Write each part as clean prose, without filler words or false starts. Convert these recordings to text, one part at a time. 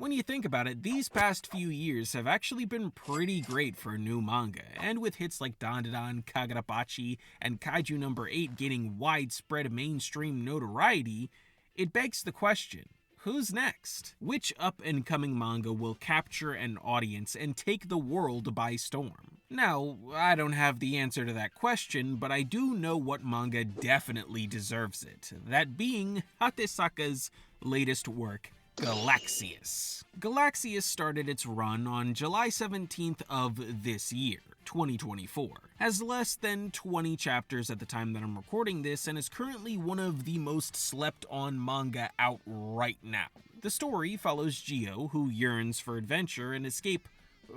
When you think about it, these past few years have actually been pretty great for new manga, and with hits like Dandadan, Kagurabachi, and Kaiju number 8 gaining widespread mainstream notoriety, it begs the question, who's next? Which up-and-coming manga will capture an audience and take the world by storm? Now, I don't have the answer to that question, but I do know what manga definitely deserves it, that being Hatesaka's latest work, GALAXIAS. GALAXIAS started its run on July 17th of this year, 2024, has less than 20 chapters at the time that I'm recording this, and is currently one of the most slept on manga out right now. The story follows Gio, who yearns for adventure and escape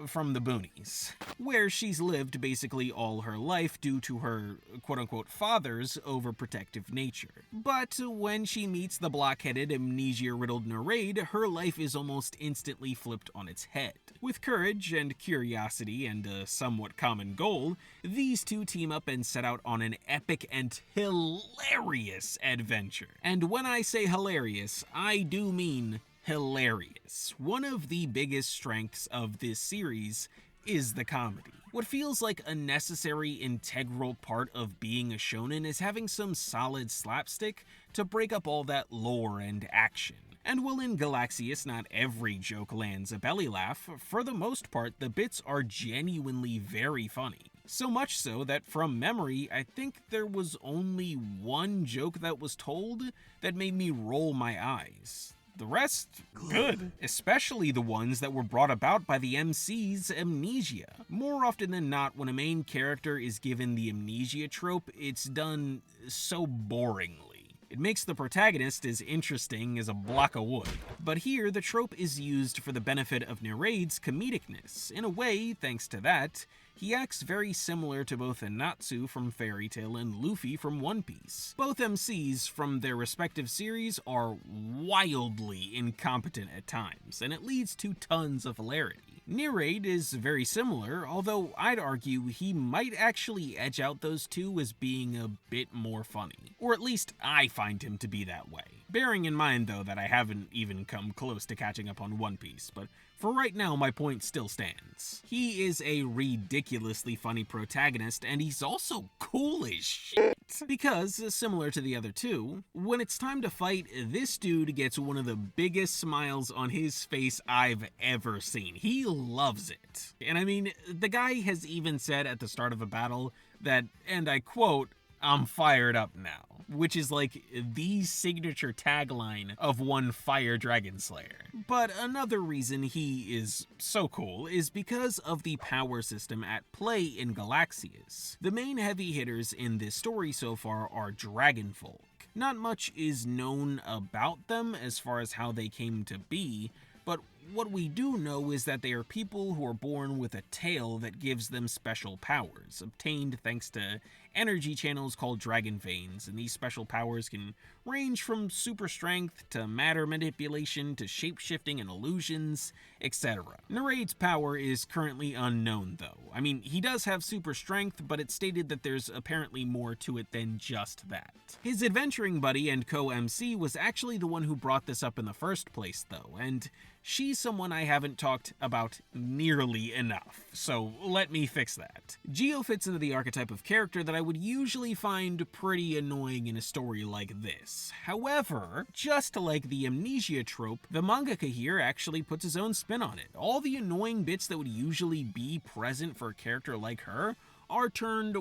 from the boonies, where she's lived basically all her life due to her quote-unquote father's overprotective nature. But when she meets the blockheaded, amnesia-riddled Narade, her life is almost instantly flipped on its head. With courage and curiosity and a somewhat common goal, these two team up and set out on an epic and hilarious adventure. And when I say hilarious, I do mean hilarious. One of the biggest strengths of this series is the comedy. What feels like a necessary, integral part of being a shonen is having some solid slapstick to break up all that lore and action. And while in GALAXIAS not every joke lands a belly laugh, for the most part the bits are genuinely very funny. So much so that from memory, I think there was only one joke that was told that made me roll my eyes. The rest, good. Especially the ones that were brought about by the MC's amnesia. More often than not, when a main character is given the amnesia trope, it's done so boringly. It makes the protagonist as interesting as a block of wood. But here, the trope is used for the benefit of Narade's comedicness. In a way, thanks to that, he acts very similar to both Natsu from Fairy Tail and Luffy from One Piece. Both MCs from their respective series are wildly incompetent at times, and it leads to tons of hilarity. Narade is very similar, although I'd argue he might actually edge out those two as being a bit more funny. Or at least I find him to be that way. Bearing in mind though that I haven't even come close to catching up on One Piece, but for right now my point still stands. He is a ridiculously funny protagonist, and he's also cool as shit. Because, similar to the other two, when it's time to fight, this dude gets one of the biggest smiles on his face I've ever seen. He loves it. And I mean, the guy has even said at the start of a battle that, and I quote, "I'm fired up now," which is like the signature tagline of one Fire Dragon Slayer. But another reason he is so cool is because of the power system at play in GALAXIAS. The main heavy hitters in this story so far are Dragonfolk. Not much is known about them as far as how they came to be, but what we do know is that they are people who are born with a tail that gives them special powers, obtained thanks to energy channels called dragon veins, and these special powers can range from super strength to matter manipulation to shape-shifting and illusions, etc. Narade's power is currently unknown though. I mean, he does have super strength, but it's stated that there's apparently more to it than just that. His adventuring buddy and co-MC was actually the one who brought this up in the first place though, and she's someone I haven't talked about nearly enough, so let me fix that. Gio fits into the archetype of character that I would usually find pretty annoying in a story like this. However, just like the amnesia trope, the mangaka here actually puts his own spin on it. All the annoying bits that would usually be present for a character like her are turned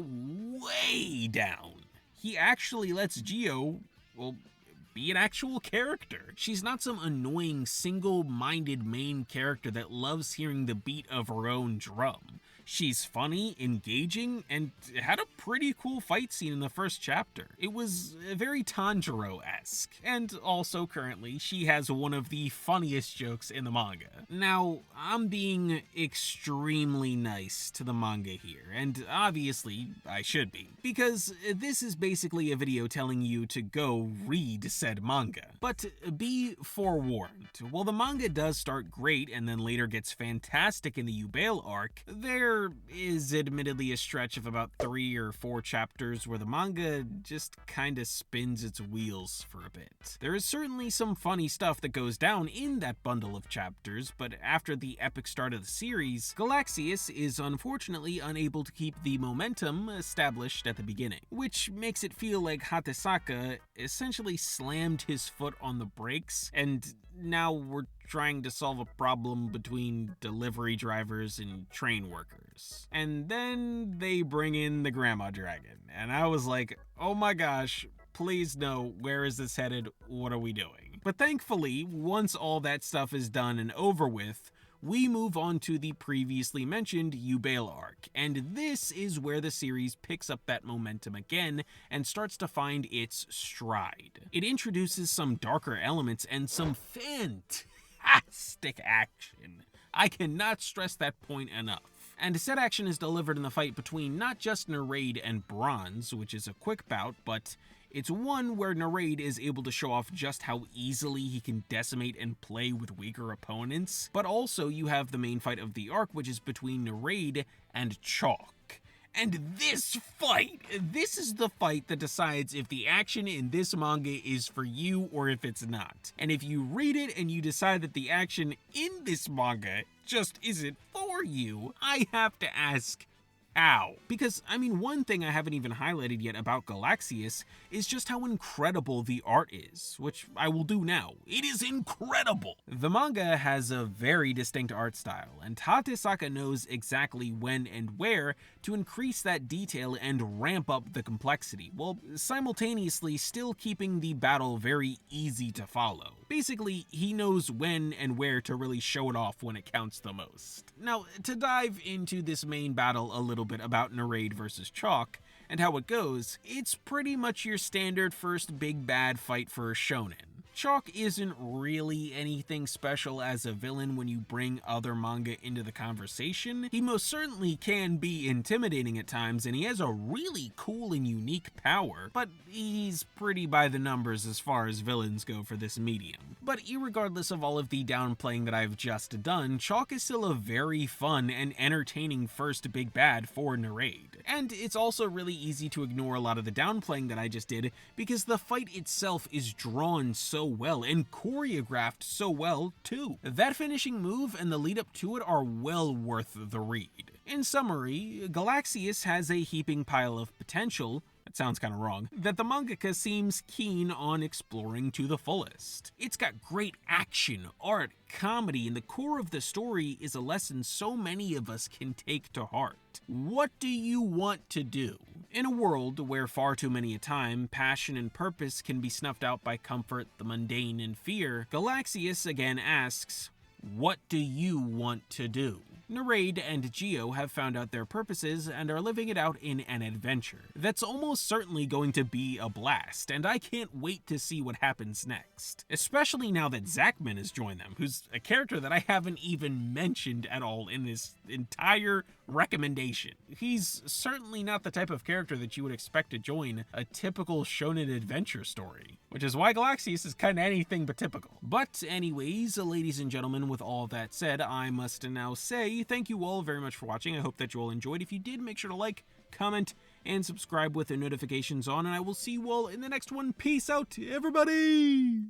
way down. He actually lets Gio, well, be an actual character. She's not some annoying single-minded main character that loves hearing the beat of her own drum. She's funny, engaging, and had a pretty cool fight scene in the first chapter. It was very Tanjiro-esque, and also currently she has one of the funniest jokes in the manga. Now, I'm being extremely nice to the manga here, and obviously I should be, because this is basically a video telling you to go read said manga. But be forewarned, while the manga does start great and then later gets fantastic in the Yubale arc, there There is admittedly a stretch of about 3 or 4 chapters where the manga just kinda spins its wheels for a bit. There is certainly some funny stuff that goes down in that bundle of chapters, but after the epic start of the series, GALAXIAS is unfortunately unable to keep the momentum established at the beginning, which makes it feel like Hatesaka essentially slammed his foot on the brakes, and now we're trying to solve a problem between delivery drivers and train workers. And then they bring in the grandma dragon, and I was like, oh my gosh, please no, where is this headed? What are we doing? But thankfully, once all that stuff is done and over with, we move on to the previously mentioned Yubela arc, and this is where the series picks up that momentum again and starts to find its stride. It introduces some darker elements and some fantastic action. I cannot stress that point enough. And said action is delivered in the fight between not just Narade and Bronze, which is a quick bout, but it's one where Narade is able to show off just how easily he can decimate and play with weaker opponents, but also you have the main fight of the arc, which is between Narade and Chalk. And this is the fight that decides if the action in this manga is for you or if it's not. And if you read it and you decide that the action in this manga just isn't for you, I have to ask, how? Because, I mean, one thing I haven't even highlighted yet about GALAXIAS is just how incredible the art is, which I will do now. It is incredible! The manga has a very distinct art style, and Hatesaka knows exactly when and where to increase that detail and ramp up the complexity, while simultaneously still keeping the battle very easy to follow. Basically, he knows when and where to really show it off when it counts the most. Now, to dive into this main battle a little bit about Narade versus Chalk and how it goes, it's pretty much your standard first big bad fight for a shonen. Chalk isn't really anything special as a villain when you bring other manga into the conversation. He most certainly can be intimidating at times, and he has a really cool and unique power, but he's pretty by the numbers as far as villains go for this medium. But irregardless of all of the downplaying that I've just done, Chalk is still a very fun and entertaining first big bad for Narade. And it's also really easy to ignore a lot of the downplaying that I just did, because the fight itself is drawn so well and choreographed so well too. That finishing move and the lead up to it are well worth the read. In summary, GALAXIAS has a heaping pile of potential, that sounds kinda wrong, that the mangaka seems keen on exploring to the fullest. It's got great action, art, comedy, and the core of the story is a lesson so many of us can take to heart. What do you want to do? In a world where far too many a time, passion and purpose can be snuffed out by comfort, the mundane, and fear, GALAXIAS again asks, what do you want to do? Narade and Geo have found out their purposes and are living it out in an adventure that's almost certainly going to be a blast, and I can't wait to see what happens next. Especially now that Zachman has joined them, who's a character that I haven't even mentioned at all in this entire recommendation. He's certainly not the type of character that you would expect to join a typical shonen adventure story, which is why GALAXIAS is kinda anything but typical. But anyways, ladies and gentlemen, with all that said, I must now say thank you all very much for watching. I hope that you all enjoyed. If you did, make sure to like, comment, and subscribe with the notifications on, and I will see you all in the next one. Peace out, everybody!